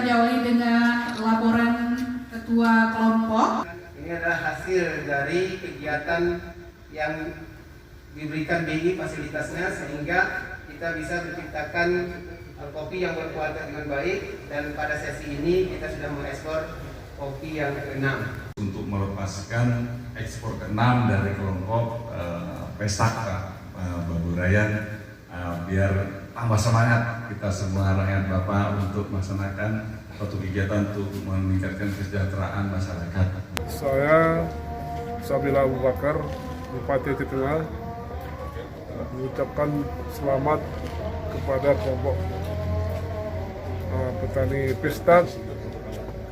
kita diawali dengan laporan Ketua Kelompok. Ini adalah hasil dari kegiatan yang diberikan BI fasilitasnya sehingga kita bisa menciptakan kopi yang berkualitas dengan baik, dan pada sesi ini kita sudah mengekspor kopi yang ke-6. Untuk melepaskan ekspor ke-6 dari kelompok Pestaka Baburayan, biar tambah semangat kita semua rakyat Bapak untuk melaksanakan suatu kegiatan untuk meningkatkan kesejahteraan masyarakat. Saya Sabila Abu Bakar, Bupati Tengah, mengucapkan selamat kepada kelompok petani Pestak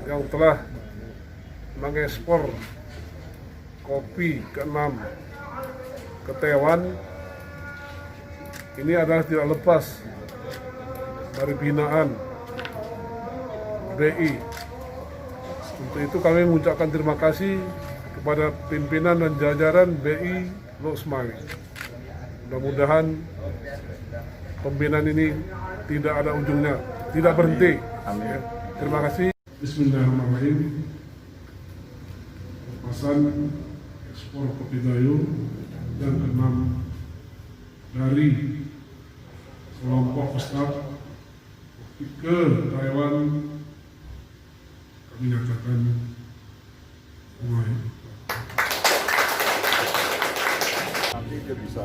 yang telah mengekspor kopi ke-6 ke Taiwan. Ini adalah tidak lepas dari binaan BI. Untuk itu kami mengucapkan terima kasih kepada pimpinan dan jajaran BI Lok Semari. Mudah-mudahan pembinaan ini tidak ada ujungnya, tidak berhenti. Amin. Terima kasih. Bismillahirrahmanirrahim. Lepasan ekspor kopi Gayo yang ke-6 dari kelompok Pestak ke Taiwan kami nyatakan mulai. Nanti dia bisa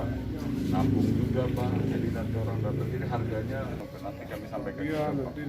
nabung juga Pak, jadi nanti orang datang, jadi harganya nanti kami sampaikan. Iya, nanti